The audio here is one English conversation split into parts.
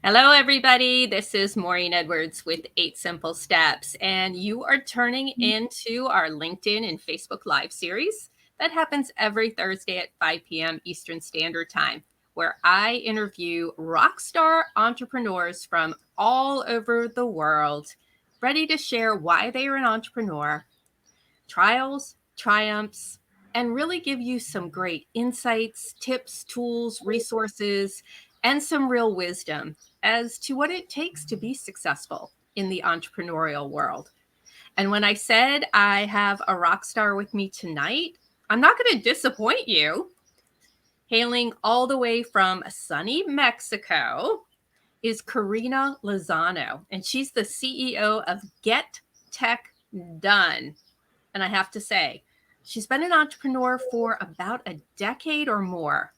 Hello, everybody. This is Maureen Edwards with 8 Simple Steps, and you are turning into our LinkedIn and Facebook Live series that happens every Thursday at 5 p.m. Eastern Standard Time, where I interview rock star entrepreneurs from all over the world, ready to share why they are an entrepreneur, trials, triumphs, and really give you some great insights, tips, tools, resources, and some real wisdom as to what it takes to be successful in the entrepreneurial world. And when I said I have a rock star with me tonight, I'm not going to disappoint you. Hailing all the way from sunny Mexico is Corina Lozano, and she's the CEO of GetTechDone. And I have to say, she's been an entrepreneur for about a decade or more.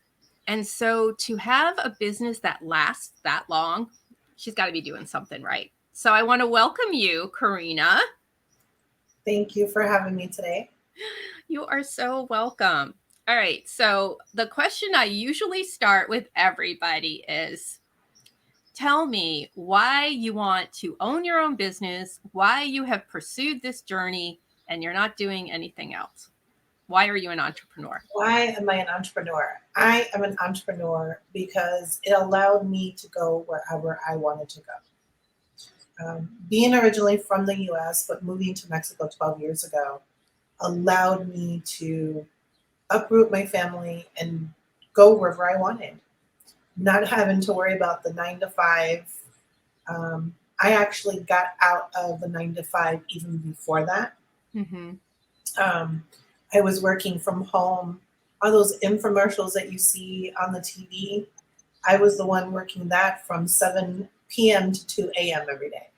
And so to have a business that lasts that long, she's got to be doing something right. So I want to welcome you, Corina. Thank you for having me today. You are so welcome. All right. So the question I usually start with everybody is, tell me why you want to own your own business, why you have pursued this journey, and you're not doing anything else. Why are you an entrepreneur? Why am I an entrepreneur? I am an entrepreneur because it allowed me to go wherever I wanted to go. Being originally from the US, but moving to Mexico 12 years ago, allowed me to uproot my family and go wherever I wanted, not having to worry about the 9 to 5. I actually got out of the 9 to 5 even before that. Mm-hmm. I was working from home. All those infomercials that you see on the TV, I was the one working that from 7 p.m. to 2 a.m. every day.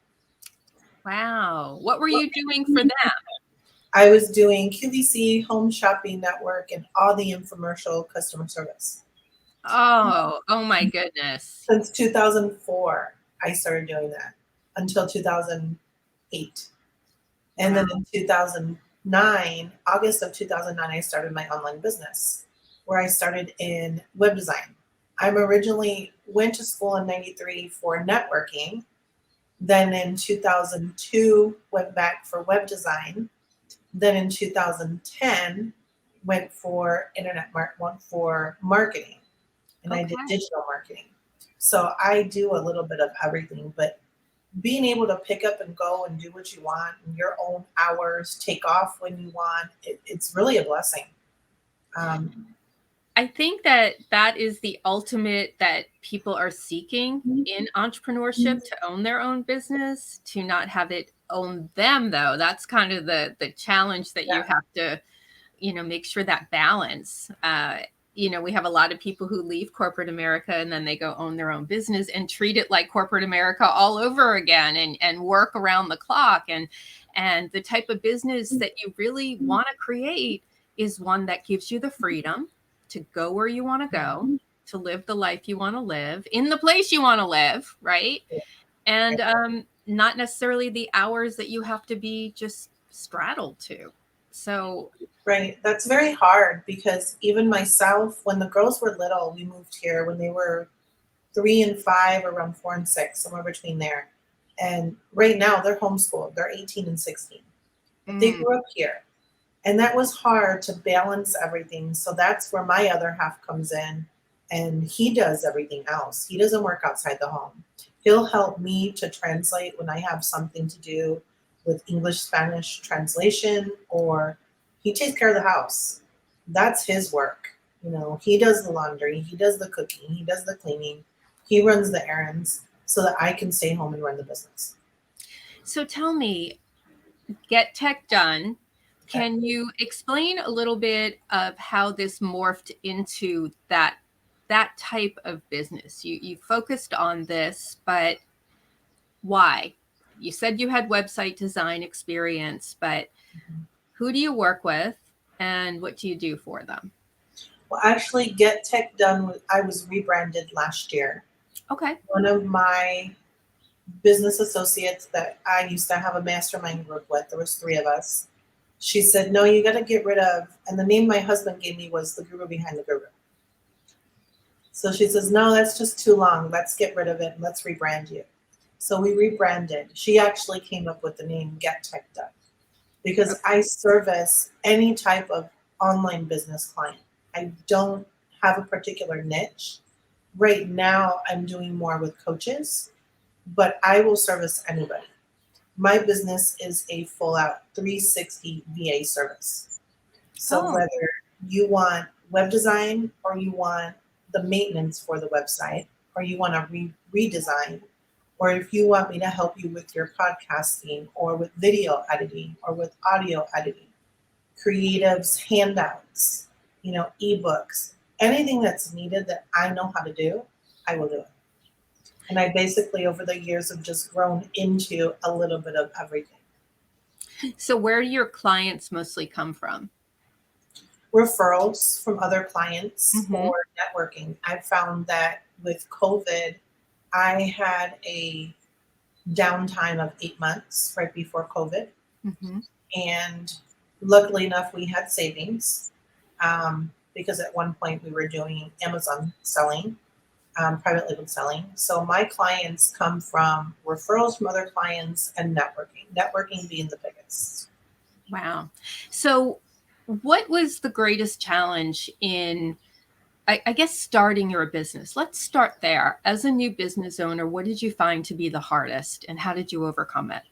Wow. What were you doing for them? I was doing QVC, Home Shopping Network, and all the infomercial customer service. Oh my goodness. Since 2004, I started doing that until 2008. And Wow. then in 2009, August of 2009, I started my online business where I started in web design. I'm originally went to school in 93 for networking. Then in 2002, went back for web design. Then in 2010, went for went for marketing. And I did Okay. digital marketing. So I do a little bit of everything, but being able to pick up and go and do what you want in your own hours, take off when you want, it's really a blessing. I think that is the ultimate that people are seeking in entrepreneurship, to own their own business, to not have it own them, though. That's kind of the challenge that you Yeah. have to, make sure that balance. We have a lot of people who leave corporate America and then they go own their own business and treat it like corporate America all over again, and work around the clock. And the type of business that you really want to create is one that gives you the freedom to go where you want to go, to live the life you want to live in the place you want to live, right? And not necessarily the hours that you have to be just straddled to. So Right. That's very hard because even myself, when the girls were little, we moved here when they were 3 and 5, around 4 and 6, somewhere between there. And right now they're homeschooled. They're 18 and 16. But they grew up here. And that was hard to balance everything. So that's where my other half comes in. And he does everything else. He doesn't work outside the home. He'll help me to translate when I have something to do with English Spanish translation, or he takes care of the house. That's his work. He does the laundry, he does the cooking, he does the cleaning, he runs the errands so that I can stay home and run the business. So tell me, GetTechDone. Can you explain a little bit of how this morphed into that type of business? You focused on this, but why? You said you had website design experience, but who do you work with and what do you do for them? Well, actually, Get Tech Done, I was rebranded last year. Okay. One of my business associates that I used to have a mastermind group with, there was 3 of us. She said, no, you got to get rid of, and the name my husband gave me was the guru behind the guru. So she says, no, that's just too long. Let's get rid of it and let's rebrand you. So we rebranded. She actually came up with the name GetTechDone because I service any type of online business client. I don't have a particular niche. Right now, I'm doing more with coaches, but I will service anybody. My business is a full out 360 VA service. So Oh, whether you want web design or you want the maintenance for the website or you want to redesign, or if you want me to help you with your podcasting or with video editing or with audio editing, creatives, handouts, ebooks, anything that's needed that I know how to do, I will do it. And I basically, over the years, have just grown into a little bit of everything. so where do your clients mostly come from? Referrals from other clients Mm-hmm. or networking. I've found that with COVID, I had a downtime of 8 months right before COVID. Mm-hmm. And luckily enough, we had savings because at one point we were doing Amazon selling, private label selling. So my clients come from referrals from other clients and networking being the biggest. Wow. So what was the greatest challenge in, I guess, starting your business? Let's start there. As a new business owner, what did you find to be the hardest and how did you overcome it?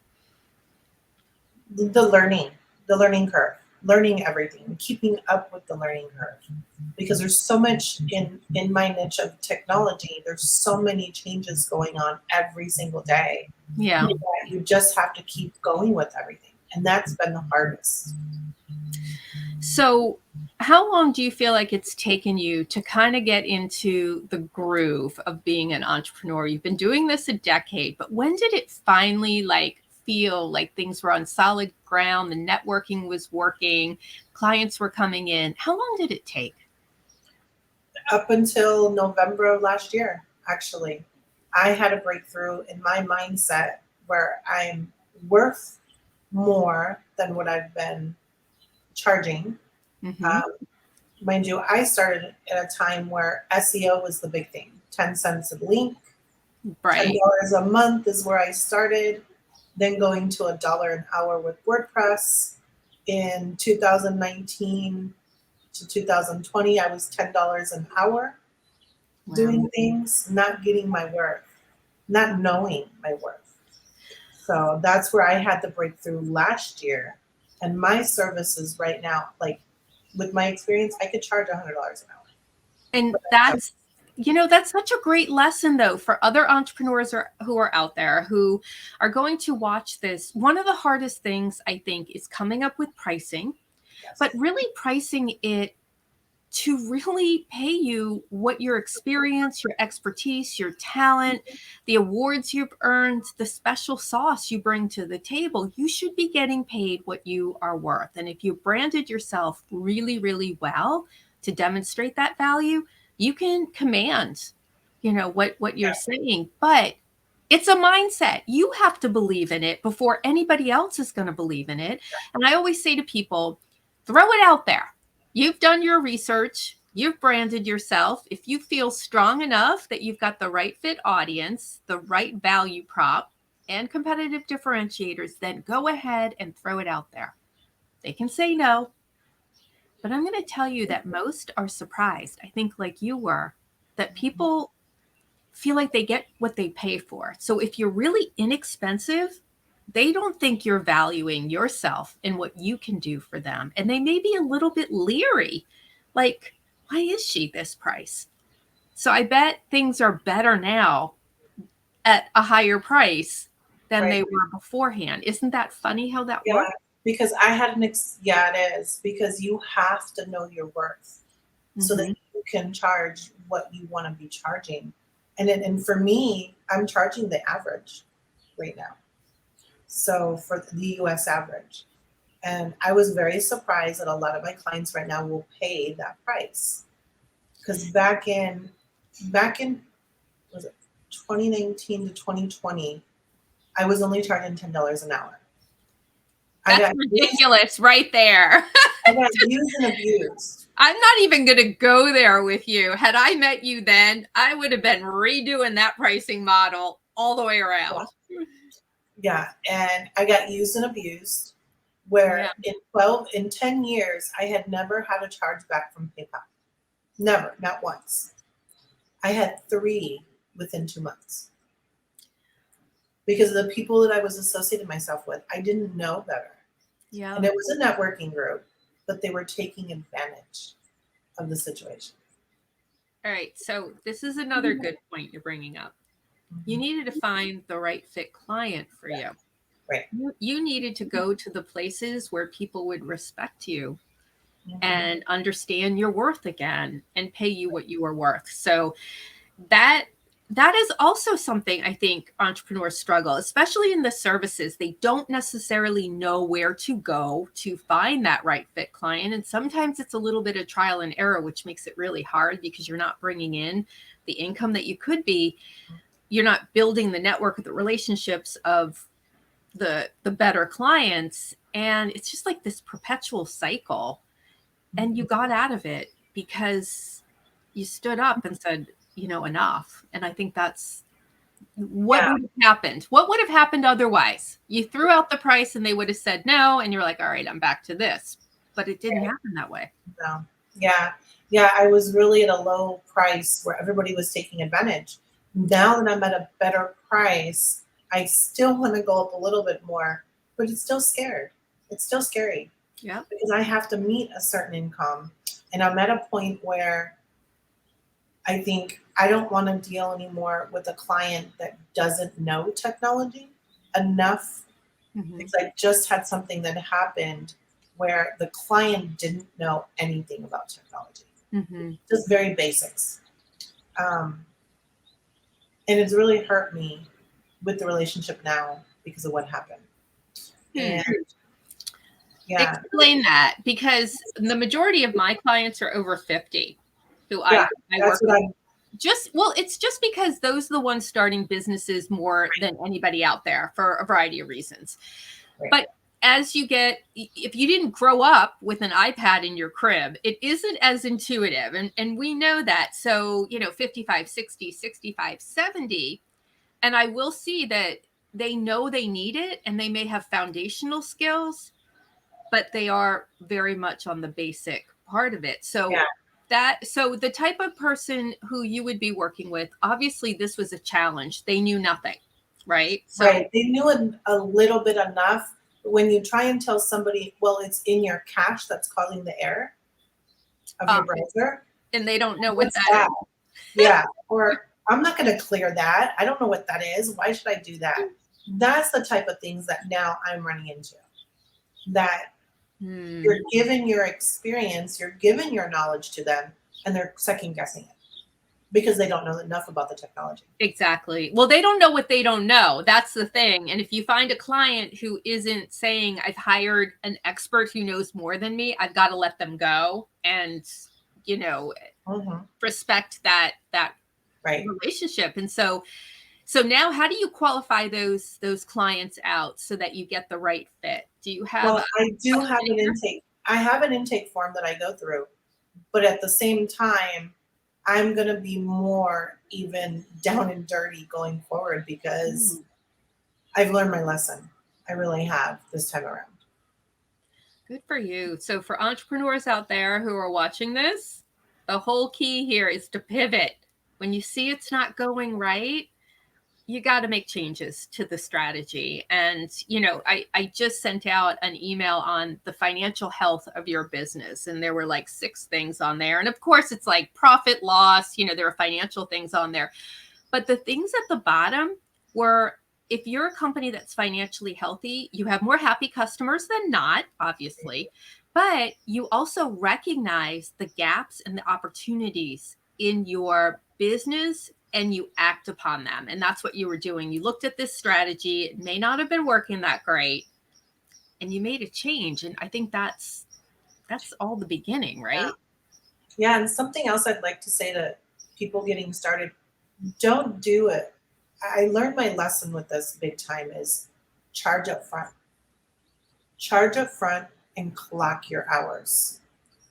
The learning curve, learning everything, keeping up with the learning curve. Because there's so much in my niche of technology, there's so many changes going on every single day. Yeah. You just have to keep going with everything. And that's been the hardest. So how long do you feel like it's taken you to kind of get into the groove of being an entrepreneur? You've been doing this a decade, but when did it finally feel like things were on solid ground, the networking was working, clients were coming in? How long did it take? Up until November of last year, actually, I had a breakthrough in my mindset where I'm worth more than what I've been charging. Mm-hmm. Um, Mind you, I started at a time where SEO was the big thing. 10 cents a link, Right. $10 a month is where I started, then going to $1 an hour with WordPress. In 2019 to 2020, I was $10 an hour Wow. doing things, not getting my worth, not knowing my worth. So that's where I had the breakthrough last year. And my services right now, like with my experience, I could charge $100 an hour. And that's such a great lesson, though, for other entrepreneurs who are out there who are going to watch this. One of the hardest things, I think, is coming up with pricing, Yes. but really pricing it to really pay you what your experience, your expertise, your talent, the awards you've earned, the special sauce you bring to the table. You should be getting paid what you are worth. And if you branded yourself really, really well to demonstrate that value, you can command, what you're saying. But it's a mindset. You have to believe in it before anybody else is going to believe in it. And I always say to people, throw it out there. You've done your research. You've branded yourself. If you feel strong enough that you've got the right fit audience, the right value prop, and competitive differentiators, then go ahead and throw it out there. They can say no, but I'm going to tell you that most are surprised. I think, like you were, that people feel like they get what they pay for. So if you're really inexpensive, they don't think you're valuing yourself and what you can do for them. And they may be a little bit leery. Like, why is she this price? So I bet things are better now at a higher price than they Right. were beforehand. Isn't that funny how that Yeah. works? Because I had yeah, it is. Because you have to know your worth so that Mm-hmm. you can charge what you want to be charging. And for me, I'm charging the average right now. So for the US average. And I was very surprised that a lot of my clients right now will pay that price. Because back in was it 2019 to 2020, I was only charging $10 an hour. I That's got ridiculous right there. I got used and abused. I'm not even going to go there with you. Had I met you then, I would have been redoing that pricing model all the way around. Yeah, and I got used and abused. Yeah. Where in 10 years, I had never had a charge back from PayPal. Never, not once. I had 3 within 2 months. Because of the people that I was associating myself with, I didn't know better. Yeah. And it was a networking group, but they were taking advantage of the situation. All right. So this is another good point you're bringing up. You needed to find the right fit client for you. Right. You needed to go to the places where people would respect you and understand your worth again and pay you what you are worth. So that is also something I think entrepreneurs struggle, especially in the services. They don't necessarily know where to go to find that right fit client. And sometimes it's a little bit of trial and error, which makes it really hard because you're not bringing in the income that you could be. You're not building the network, the relationships of the better clients. And it's just like this perpetual cycle. And you got out of it because you stood up and said, enough. And I think that's what would have happened. What would have happened otherwise? You threw out the price and they would have said no. And you're like, all right, I'm back to this. But it didn't happen that way. No. Yeah. Yeah. I was really at a low price where everybody was taking advantage. Now that I'm at a better price, I still want to go up a little bit more, but it's still scared. It's still scary. Yeah. Because I have to meet a certain income. And I'm at a point where I think I don't want to deal anymore with a client that doesn't know technology enough. Because I just had something that happened where the client didn't know anything about technology, just very basics. And it's really hurt me with the relationship now because of what happened. And yeah. Explain that, because the majority of my clients are over 50 who I work with. It's just because those are the ones starting businesses more than anybody out there for a variety of reasons. Right. But as you get, if you didn't grow up with an iPad in your crib, it isn't as intuitive. And we know that. So, 55, 60, 65, 70. And I will see that they know they need it and they may have foundational skills, but they are very much on the basic part of it. So so the type of person who you would be working with, obviously this was a challenge. They knew nothing, right? So right. They knew a little bit enough. But when you try and tell somebody, well, it's in your cache that's causing the error of your browser. And they don't know what that is. Yeah. Or I'm not going to clear that. I don't know what that is. Why should I do that? That's the type of things that now I'm running into. That you're giving your experience, you're giving your knowledge to them, and they're second guessing it because they don't know enough about the technology. Exactly. Well, they don't know what they don't know. That's the thing. And if you find a client who isn't saying, I've hired an expert who knows more than me, I've got to let them go and, respect that relationship. And so now how do you qualify those clients out so that you get the right fit? Do you have I do have an intake. I have an intake form that I go through, but at the same time, I'm going to be more even down and dirty going forward because I've learned my lesson. I really have this time around. Good for you. So for entrepreneurs out there who are watching this, the whole key here is to pivot. When you see it's not going right, you got to make changes to the strategy. And, I just sent out an email on the financial health of your business. And there were like 6 things on there. And of course, it's like profit loss, there are financial things on there. But the things at the bottom were, if you're a company that's financially healthy, you have more happy customers than not, obviously. But you also recognize the gaps and the opportunities in your business and you act upon them. And that's what you were doing. You looked at this strategy. It may not have been working that great. And you made a change. And I think that's all the beginning, right? Yeah. And something else I'd like to say to people getting started, don't do it. I learned my lesson with this big time is charge up front. Charge up front and clock your hours.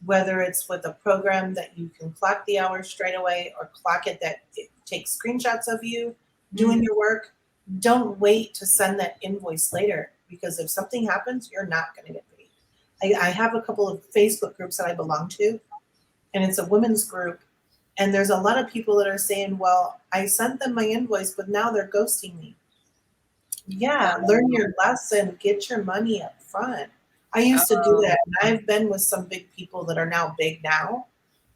Whether it's with a program that you can clock the hours straight away or clock it that it takes screenshots of you doing your work, don't wait to send that invoice later, because if something happens, you're not going to get paid. I have a couple of Facebook groups that I belong to, and it's a women's group. And there's a lot of people that are saying, well, I sent them my invoice, but now they're ghosting me. Yeah, learn your lesson, get your money up front. I used to do Oh, that, and I've been with some big people that are now big now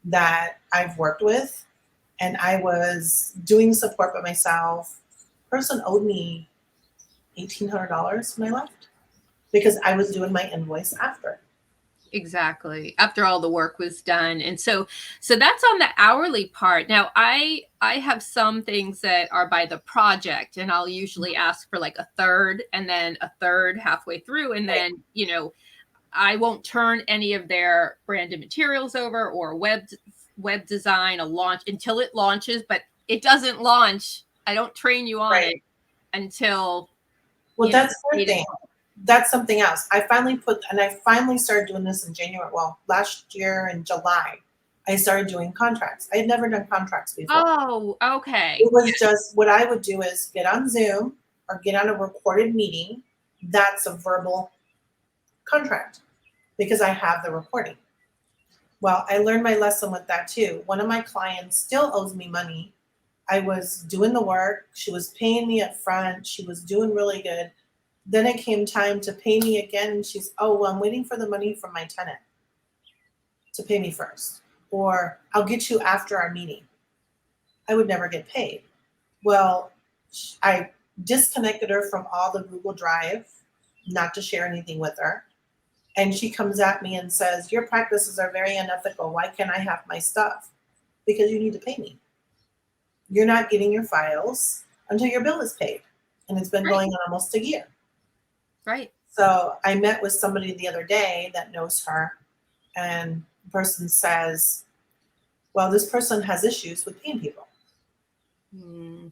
that I've worked with, and I was doing support by myself. Person owed me $1,800 when I left because I was doing my invoice after. exactly. After all the work was done. And so that's on the hourly part. Now I have some things that are by the project, and I'll usually ask for like a third and then a third halfway through, and Right. then, I won't turn any of their branded materials over or web design, a launch until it launches, but it doesn't launch. I don't train you on Right. it until, Well, that's the their data. thing. That's something else. I finally started doing this in January. Well, last year in July, I started doing contracts. I had never done contracts before. Oh, okay. It was just what I would do is get on Zoom or get on a recorded meeting. That's a verbal contract because I have the recording. Well, I learned my lesson with that too. One of my clients still owes me money. I was doing the work. She was paying me up front. She was doing really good. Then it came time to pay me again. And she's, oh, well, I'm waiting for the money from my tenant to pay me first. Or I'll get you after our meeting. I would never get paid. Well, I disconnected her from all the Google Drive, not to share anything with her. And she comes at me and says, your practices are very unethical. Why can't I have my stuff? Because you need to pay me. You're not getting your files until your bill is paid. And it's been Right, going on almost a year. right. So I met with somebody the other day that knows her, and the person says, well, this person has issues with paying people. Hmm.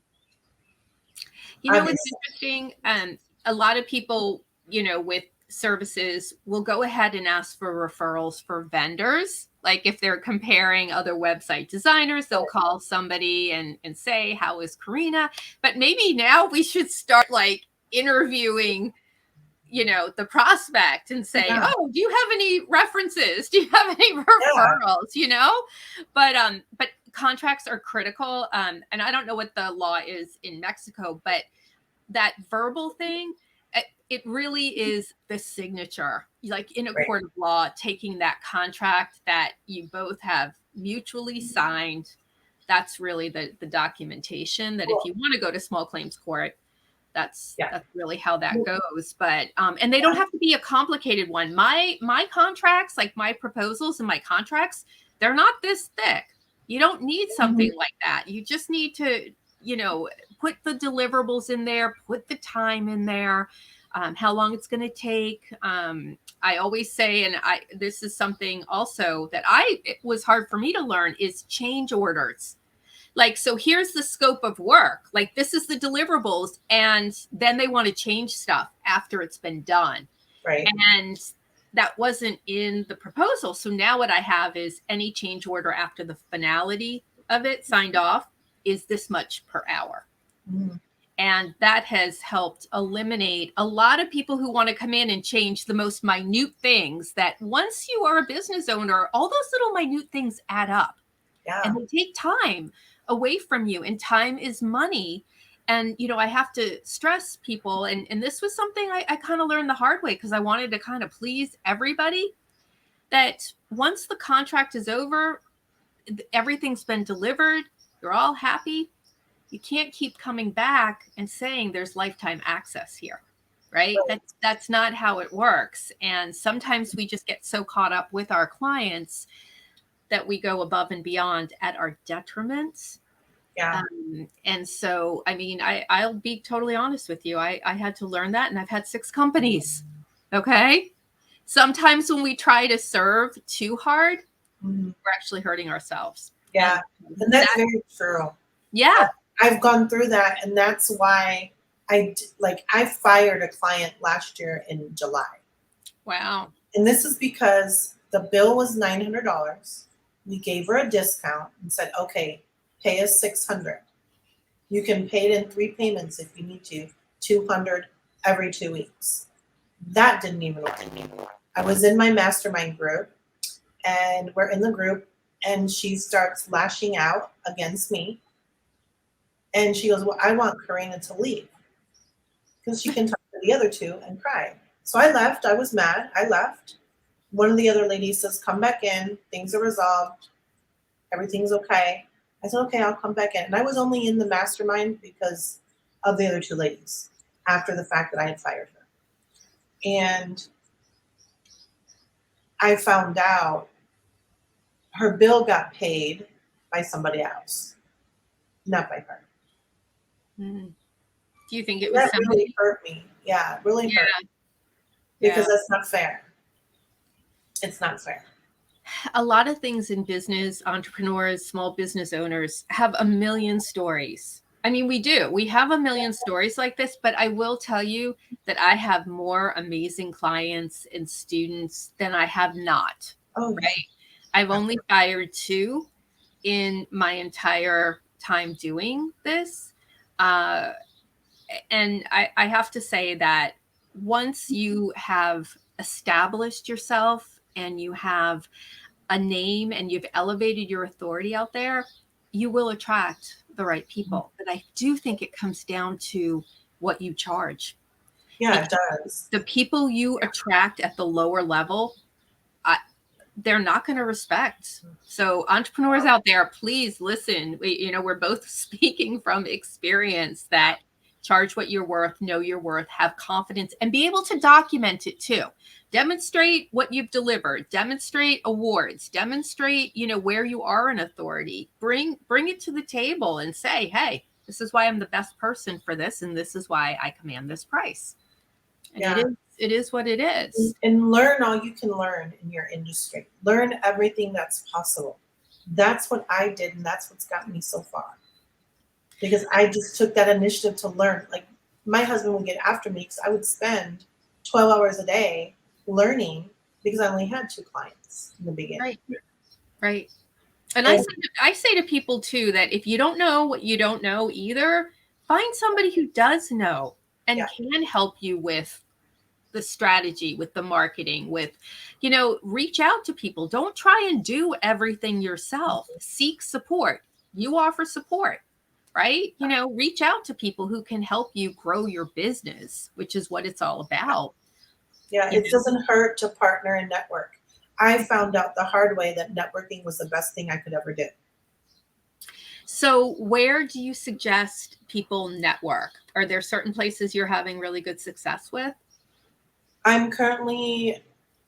It's Obviously. interesting. A lot of people, with services will go ahead and ask for referrals for vendors. Like if they're comparing other website designers, they'll call somebody and say, how is Corina? But maybe now we should start like interviewing, the prospect and say, Yeah. oh, do you have any references? Do you have any Yeah. referrals? But contracts are critical. And I don't know what the law is in Mexico, but that verbal thing, it really is the signature, like in a Right. court of law, taking that contract that you both have mutually signed. That's really the documentation that if Cool. you want to go to small claims court, that's Yeah. that's really how that goes. But and they don't have to be a complicated one. My contracts, like my proposals and my contracts, they're not this thick. You don't need something like that. You just need to, put the deliverables in there, put the time in there, how long it's going to take. I always say, and this is something also that it was hard for me to learn, is change orders. Like, so here's the scope of work, like this is the deliverables, and then they want to change stuff after it's been done. Right. And that wasn't in the proposal. So now what I have is any change order after the finality of it signed off is this much per hour. Mhm. And that has helped eliminate a lot of people who want to come in and change the most minute things that once you are a business owner, all those little minute things add up and Yeah. they take time away from you, and time is money. And I have to stress people, and this was something I kind of learned the hard way because I wanted to kind of please everybody, that once the contract is over, everything's been delivered, you're all happy, you can't keep coming back and saying there's lifetime access here, right? Right. That's not how it works. And sometimes we just get so caught up with our clients that we go above and beyond at our detriment. Yeah. And so, I mean, I'll be totally honest with you. I had to learn that, and I've had 6 companies. Okay. Sometimes when we try to serve too hard, Mhm. we're actually hurting ourselves. Yeah. And And that's that, very true. yeah. I've gone through that, and that's why I fired a client last year in July. Wow. And this is because the bill was $900. We gave her a discount and said, okay, pay us $600. You can pay it in 3 payments if you need to, $200 every 2 weeks. That didn't even work. I was in my mastermind group, and we're in the group, and she starts lashing out against me. And she goes, well, I want Corina to leave because she can talk to the other two and cry. So I left. I was mad. I left. One of the other ladies says, come back in. Things are resolved. Everything's okay. I said, okay, I'll come back in. And I was only in the mastermind because of the other two ladies after the fact that I had fired her. And I found out her bill got paid by somebody else, not by her. Mm. Do you think it was That somebody? really hurt me. Yeah, it really hurt me. Because that's not fair. It's not fair. A lot of things in business, entrepreneurs, small business owners have a million stories. I mean, we do. We have a million stories like this, but I will tell you that I have more amazing clients and students than I have not. Oh, right? I've only fired 2 in my entire time doing this. And I have to say that once you have established yourself and you have a name and you've elevated your authority out there, you will attract the right people. But I do think it comes down to what you charge. Yeah, it does. The people you attract at the lower level, they're not going to respect. So entrepreneurs out there, please listen. We're both speaking from experience that charge what you're worth, know your worth, have confidence, and be able to document it too. Demonstrate what you've delivered, demonstrate awards, demonstrate, where you are in authority. Bring it to the table and say, hey, this is why I'm the best person for this, and this is why I command this price. And it is what it is. And learn all you can learn in your industry. Learn everything that's possible. That's what I did, and that's what's gotten me so far. Because I just took that initiative to learn. Like, my husband would get after me because I would spend 12 hours a day learning because I only had 2 clients in the beginning. Right. And I say to people too that if you don't know what you don't know either, find somebody who does know and can help you with the strategy, with the marketing, with, reach out to people. Don't try and do everything yourself. Seek support. You offer support, right? Reach out to people who can help you grow your business, which is what it's all about. Yeah, it doesn't hurt to partner and network. I found out the hard way that networking was the best thing I could ever do. So where do you suggest people network? Are there certain places you're having really good success with? I'm currently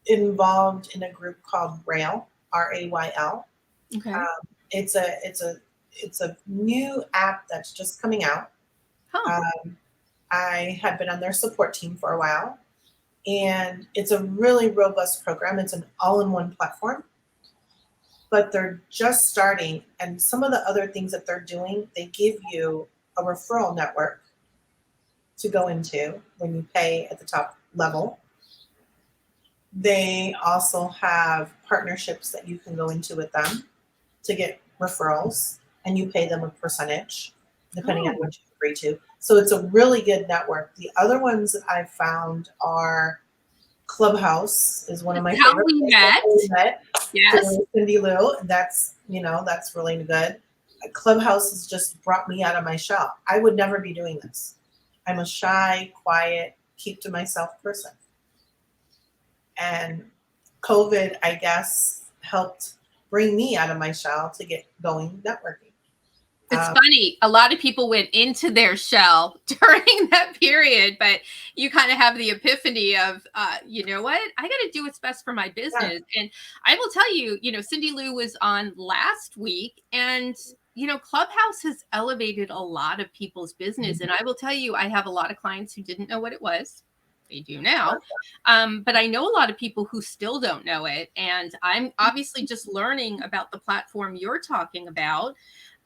involved in a group called Rail, RAYL. Okay. It's a new app that's just coming out. Huh. I had been on their support team for a while, and it's a really robust program. It's an all-in-one platform, but they're just starting. And some of the other things that they're doing, they give you a referral network to go into when you pay at the top level. They also have partnerships that you can go into with them to get referrals, and you pay them a percentage depending on what you agree to. So it's a really good network. The other ones that I've found are Clubhouse is one of my How favorite. we met. Yes. Cindy Lou. That's really good. Clubhouse has just brought me out of my shell. I would never be doing this. I'm a shy, quiet, keep to myself person. And COVID, I guess, helped bring me out of my shell to get going networking. It's funny. A lot of people went into their shell during that period, but you kind of have the epiphany of, you know what? I got to do what's best for my business. Yeah. And I will tell you, Cindy Lou was on last week, and Clubhouse has elevated a lot of people's business. Mm-hmm. And I will tell you, I have a lot of clients who didn't know what it was. They do now. But I know a lot of people who still don't know it. And I'm obviously just learning about the platform you're talking about.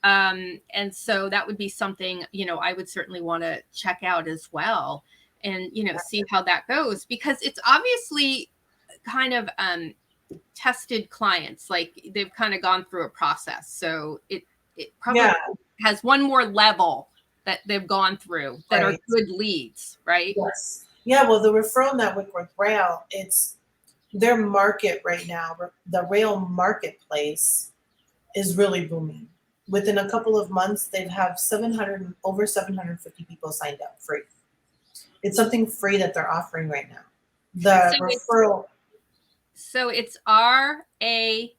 And so that would be something, I would certainly want to check out as well and, see how that goes, because it's obviously kind of tested clients, like they've kind of gone through a process. So it probably has one more level that they've gone through that are good leads, right? Yes. Yeah, well, the referral network with Rail, it's their market right now. The Rail marketplace is really booming. Within a couple of months, they've have over 750 people signed up free. It's something free that they're offering right now. The referral. So it's RAYL.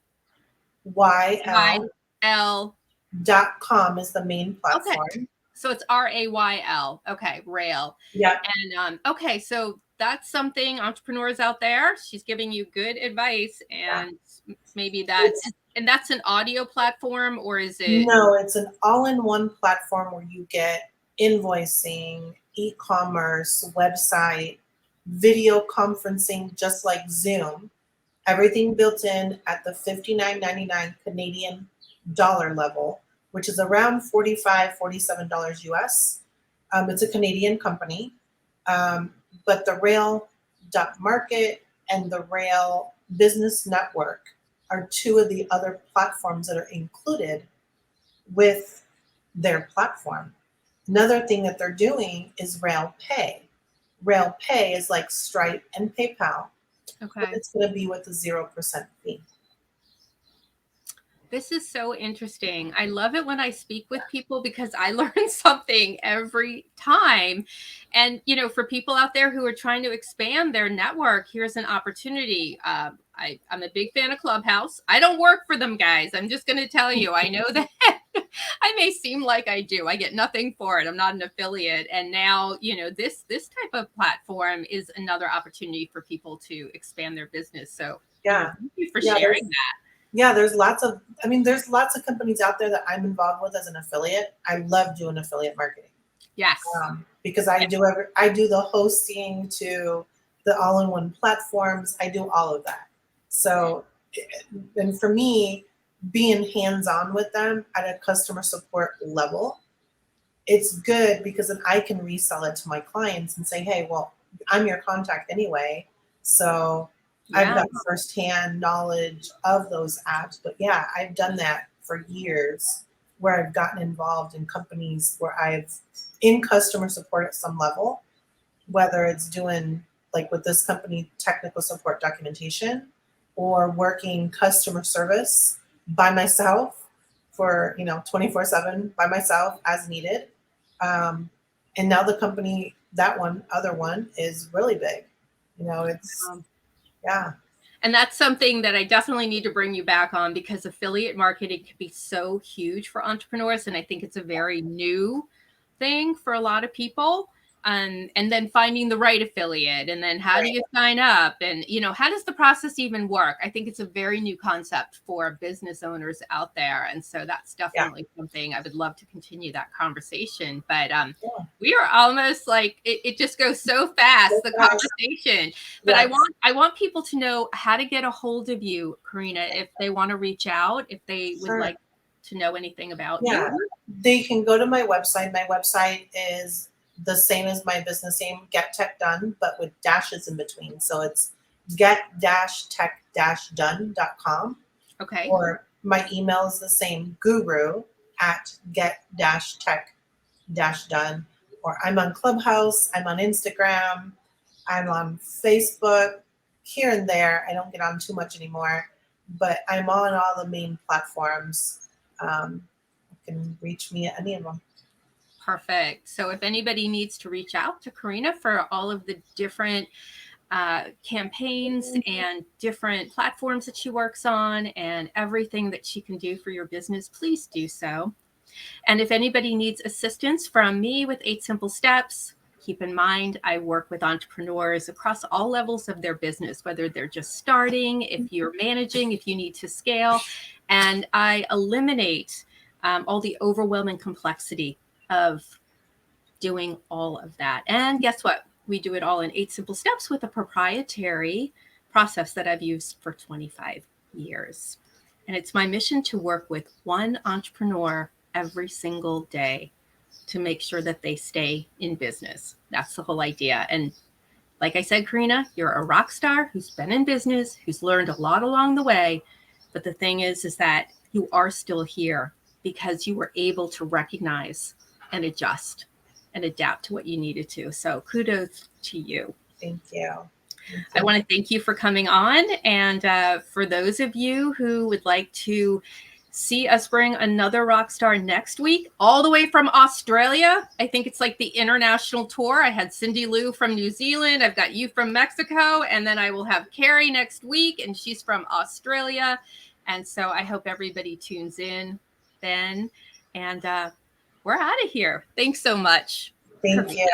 .com is the main platform. Okay. So it's RAYL. Okay, Rail. Yeah. And okay, so that's something, entrepreneurs out there, she's giving you good advice, and maybe that's an audio platform, or is it? No, it's an all-in-one platform where you get invoicing, e-commerce, website, video conferencing, just like Zoom. Everything built in at the $59.99 Canadian dollar level, which is around $45, $47 US. It's a Canadian company, but the Rail Market and the Rail Business Network are two of the other platforms that are included with their platform. Another thing that they're doing is Rail Pay. Rail Pay is like Stripe and PayPal. Okay. But it's going to be with a 0% fee. This is so interesting. I love it when I speak with people because I learn something every time. And, you know, for people out there who are trying to expand their network, here's an opportunity. I'm a big fan of Clubhouse. I don't work for them, guys. I'm just going to tell you, I know that I may seem like I do. I get nothing for it. I'm not an affiliate. And now, you know, this type of platform is another opportunity for people to expand their business. So yeah, thank you for sharing that. Yeah, there's lots of companies out there that I'm involved with as an affiliate. I love doing affiliate marketing. Yes. Because I do the hosting to the all-in-one platforms. I do all of that. So, and for me, being hands-on with them at a customer support level, it's good because then I can resell it to my clients and say, hey, well, I'm your contact anyway. So I've got firsthand knowledge of those apps. But yeah, I've done that for years where I've gotten involved in companies where I've in customer support at some level, whether it's doing like with this company, technical support documentation, or working customer service by myself for 24/7 by myself as needed. And now the company, other one is really big. It's yeah. And that's something that I definitely need to bring you back on, because affiliate marketing can be so huge for entrepreneurs. And I think it's a very new thing for a lot of people. And then finding the right affiliate, and then how do you sign up, and how does the process even work? I think it's a very new concept for business owners out there, and so that's definitely something I would love to continue that conversation. But we are almost like it just goes so fast, the conversation. But I want people to know how to get a hold of you, Corina, if they want to reach out, if they would like to know anything about you. They can go to my website. My website is the same as my business name, GetTechDone, but with dashes in between. So it's get-tech-done.com. Okay. Or my email is the same, guru@get-tech-done. Or I'm on Clubhouse, I'm on Instagram, I'm on Facebook, here and there. I don't get on too much anymore, but I'm on all the main platforms. You can reach me at any of them. Perfect. So if anybody needs to reach out to Corina for all of the different campaigns and different platforms that she works on and everything that she can do for your business, please do so. And if anybody needs assistance from me with 8 Simple Steps, keep in mind, I work with entrepreneurs across all levels of their business, whether they're just starting, if you're managing, if you need to scale, and I eliminate all the overwhelming complexity of doing all of that. And guess what? We do it all in 8 simple steps with a proprietary process that I've used for 25 years. And it's my mission to work with one entrepreneur every single day to make sure that they stay in business. That's the whole idea. And Like I said, Corina, you're a rock star who's been in business, who's learned a lot along the way. But the thing is that you are still here because you were able to recognize and adjust and adapt to what you needed to. So kudos to you. Thank you. I want to thank you for coming on. And for those of you who would like to see us bring another rock star next week, all the way from Australia. I think it's like the international tour. I had Cindy Lou from New Zealand. I've got you from Mexico. And then I will have Carrie next week, and she's from Australia. And so I hope everybody tunes in then. And we're out of here. Thanks so much. Thank you.